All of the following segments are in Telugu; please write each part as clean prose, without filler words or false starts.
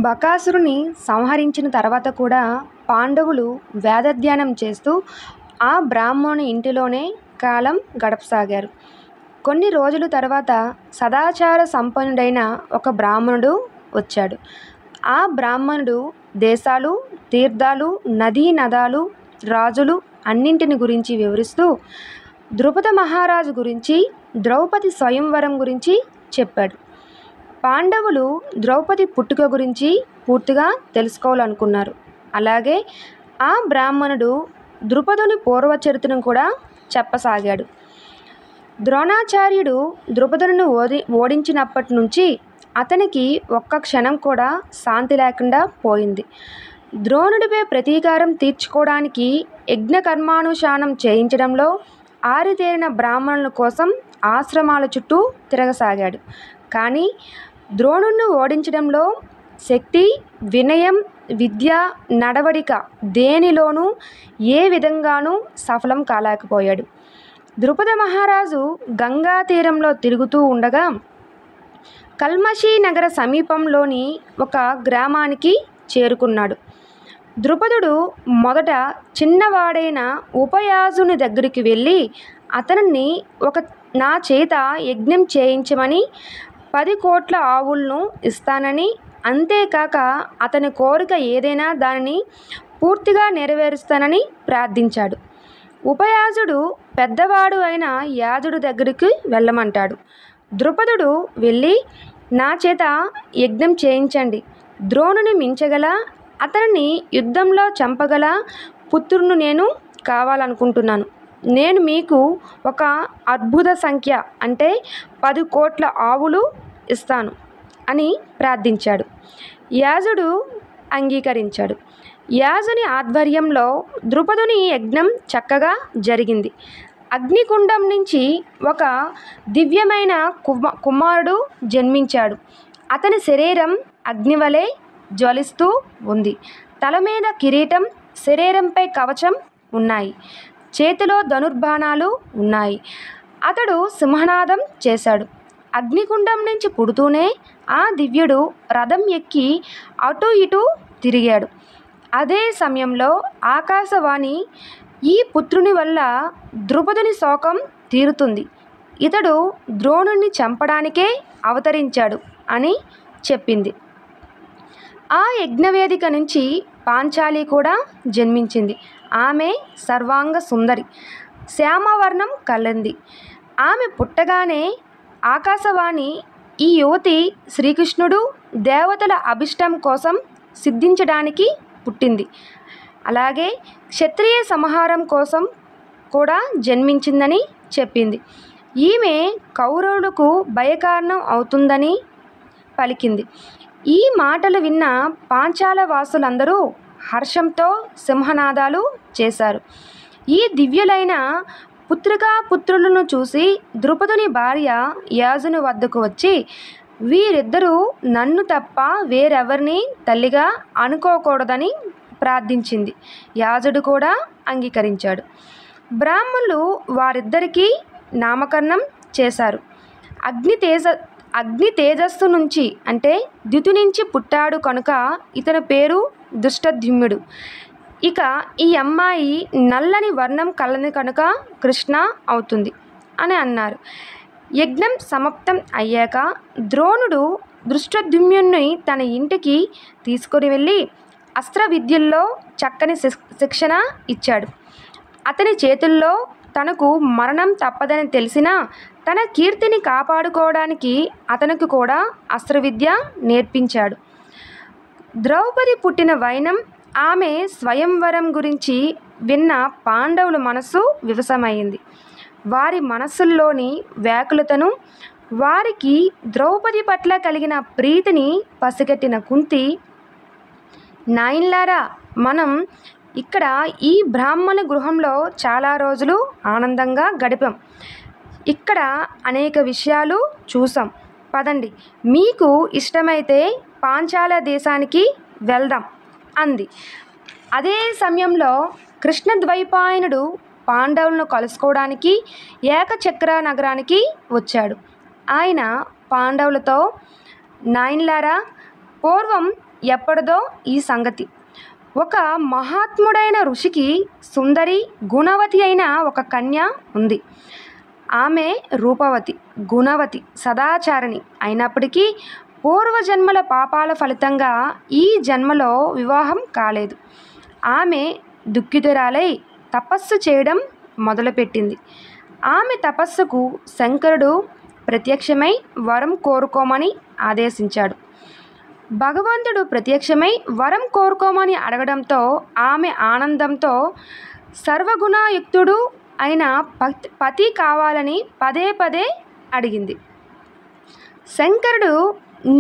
బకాసురుని సంహరించిన తర్వాత కూడా పాండవులు వేదధ్యానం చేస్తూ ఆ బ్రాహ్మణుని ఇంటిలోనే కాలం గడపసాగారు. కొన్ని రోజుల తర్వాత సదాచార సంపన్నుడైన ఒక బ్రాహ్మణుడు వచ్చాడు. ఆ బ్రాహ్మణుడు దేశాలు, తీర్థాలు, నదీ నదాలు, రాజులు అన్నింటిని గురించి వివరిస్తూ ద్రుపద మహారాజు గురించి, ద్రౌపది స్వయంవరం గురించి చెప్పాడు. పాండవులు ద్రౌపది పుట్టుక గురించి పూర్తిగా తెలుసుకోవాలనుకున్నారు. అలాగే ఆ బ్రాహ్మణుడు ద్రుపదుని పూర్వచరిత్రను కూడా చెప్పసాగాడు. ద్రోణాచార్యుడు ద్రుపదుని ఓడించినప్పటి నుంచి అతనికి ఒక్క క్షణం కూడా శాంతి లేకుండా పోయింది. ద్రోణుడిపై ప్రతీకారం తీర్చుకోవడానికి యజ్ఞకర్మానుష్ఠానం చేయించడంలో ఆరితేరిన బ్రాహ్మణుల కోసం ఆశ్రమాల చుట్టూ తిరగసాగాడు. కానీ ద్రోణుడిని ఓడించడంలో శక్తి, వినయం, విద్య, నడవడిక దేనిలోనూ ఏ విధంగానూ సఫలం కాలేకపోయాడు. ద్రుపద మహారాజు గంగా తీరంలో తిరుగుతూ ఉండగా కల్మషీ నగర సమీపంలోని ఒక గ్రామానికి చేరుకున్నాడు. ద్రుపదుడు మొదట చిన్నవాడైన ఉపయాజుని దగ్గరికి వెళ్ళి అతనిని నా చేత యజ్ఞం చేయించమని 10 కోట్ల ఆవులను ఇస్తానని, అంతేకాక అతని కోరిక ఏదైనా దానిని పూర్తిగా నెరవేరుస్తానని ప్రార్థించాడు. ఉపయాజుడు పెద్దవాడు అయిన యాజుడి దగ్గరికి వెళ్ళమంటాడు. ద్రుపదుడు వెళ్ళి నా చేత యజ్ఞం చేయించండి, ద్రోణుని మించగల, అతనిని యుద్ధంలో చంపగల పుత్రుని నేను కావాలనుకుంటున్నాను. నేను మీకు ఒక అద్భుత సంఖ్య అంటే 10 కోట్ల ఆవులు ఇస్తాను అని ప్రార్థించాడు. యాజుడు అంగీకరించాడు. యాజుని ఆధ్వర్యంలో ద్రుపదుని యజ్ఞం చక్కగా జరిగింది. అగ్నికుండం నుంచి ఒక దివ్యమైన కుమారుడు జన్మించాడు. అతని శరీరం అగ్నివలే జ్వలిస్తూ ఉంది. తల మీద కిరీటం, శరీరంపై కవచం ఉన్నాయి. చేతిలో ధనుర్బాణాలు ఉన్నాయి. అతడు సింహనాదం చేశాడు. అగ్నికుండం నుంచి పుడుతూనే ఆ దివ్యుడు రథం ఎక్కి అటు ఇటు తిరిగాడు. అదే సమయంలో ఆకాశవాణి, ఈ పుత్రుని వల్ల ద్రుపదుని శోకం తీరుతుంది, ఇతడు ద్రోణుణ్ణి చంపడానికే అవతరించాడు అని చెప్పింది. ఆ యజ్ఞవేదిక నుంచి పాంచాలి కూడా జన్మించింది. ఆమె సర్వాంగ సుందరి, శ్యామవర్ణం కలది. ఆమె పుట్టగానే ఆకాశవాణి, ఈ యువతి శ్రీకృష్ణుడు దేవతల అభిష్టం కోసం సిద్ధించడానికి పుట్టింది, అలాగే క్షత్రియ సంహారం కోసం కూడా జన్మించిందని చెప్పింది. ఈమె కౌరవులకు భయకారణం అవుతుందని పలికింది. ఈ మాటలు విన్న పాంచాల వాసులందరూ హర్షంతో సింహనాదాలు చేశారు. ఈ దివ్యులైన పుత్రులను చూసి ద్రుపదుని భార్య యాజుని వద్దకు వచ్చి, వీరిద్దరూ నన్ను తప్ప వేరెవరిని తల్లిగా అనుకోకూడదని ప్రార్థించింది. యాజుడు కూడా అంగీకరించాడు. బ్రాహ్మణులు వారిద్దరికీ నామకరణం చేశారు. అగ్ని తేజస్సు నుంచి అంటే ద్యుతి నుంచి పుట్టాడు కనుక ఇతని పేరు ధృష్టద్యుమ్నుడు. ఇక ఈ అమ్మాయి నల్లని వర్ణం కలది కనుక కృష్ణ అవుతుంది అని అన్నారు. యజ్ఞం సమాప్తం అయ్యాక ద్రోణుడు ధృష్టద్యుమ్నుని తన ఇంటికి తీసుకుని వెళ్ళి అస్త్ర విద్యల్లో చక్కని శిక్షణ ఇచ్చాడు. అతని చేతుల్లో తనకు మరణం తప్పదని తెలిసినా తన కీర్తిని కాపాడుకోవడానికి అతనికి కూడా అస్త్రవిద్య నేర్పించాడు. ద్రౌపది పుట్టిన వైనం, ఆమె స్వయంవరం గురించి విన్న పాండవుల మనస్సు వివసమైంది. వారి మనస్సుల్లోని వ్యాకులతను, వారికి ద్రౌపది పట్ల కలిగిన ప్రీతిని పసిగట్టిన కుంతి, నాయనలారా, మనం ఇక్కడ ఈ బ్రాహ్మణ గృహంలో చాలా రోజులు ఆనందంగా గడిపాం. ఇక్కడ అనేక విషయాలు చూసాం. పదండి, మీకు ఇష్టమైతే పాంచాల దేశానికి వెళ్దాం అంది. అదే సమయంలో కృష్ణద్వైపాయనుడు పాండవులను కలుసుకోవడానికి ఏకచక్ర నగరానికి వచ్చాడు. ఆయన పాండవులతో, నాయనలారా, పూర్వం ఎప్పటిదో ఈ సంగతి. ఒక మహాత్ముడైన ఋషికి సుందరి గుణవతి అయిన ఒక కన్య ఉంది. ఆమె రూపవతి, గుణవతి, సదాచారిణి అయినప్పటికీ పూర్వజన్మల పాపాల ఫలితంగా ఈ జన్మలో వివాహం కాలేదు. ఆమె దుఃఖితురాలై తపస్సు చేయడం మొదలుపెట్టింది. ఆమె తపస్సుకు శంకరుడు ప్రత్యక్షమై వరం కోరుకోమని ఆదేశించాడు. భగవంతుడు ప్రత్యక్షమై వరం కోరుకోమని అడగడంతో ఆమె ఆనందంతో సర్వగుణయుక్తుడు అయిన పతి కావాలని పదే పదే అడిగింది. శంకరుడు,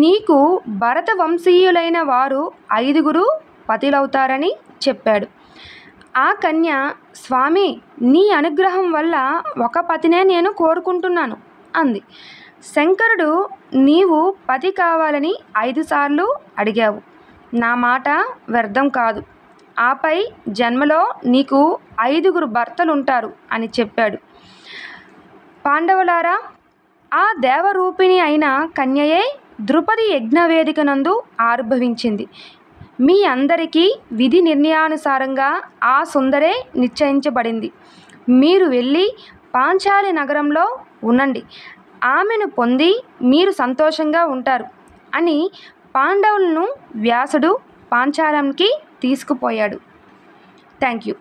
నీకు భరత వంశీయులైన వారు 5 పతులవుతారని చెప్పాడు. ఆ కన్య, స్వామి, నీ అనుగ్రహం వల్ల ఒక పతినే నేను కోరుకుంటున్నాను అంది. శంకరుడు, నీవు పతి కావాలని 5 సార్లు అడిగావు. నా మాట వ్యర్థం కాదు. ఆపై జన్మలో నీకు 5 భర్తలుంటారు అని చెప్పాడు. పాండవులారా, ఆ దేవరూపిణి అయిన కన్యయే ద్రుపది యజ్ఞవేదిక నందు ఆవిర్భవించింది. మీ అందరికీ విధి నిర్ణయానుసారంగా ఆ సుందరే నిశ్చయించబడింది. మీరు వెళ్ళి పాంచాలి నగరంలో ఉండండి. ఆమెను పొంది మీరు సంతోషంగా ఉంటారు అని పాండవులను వ్యాసుడు పాంచాలంకి తీసుకుపోయాడు. Thank you.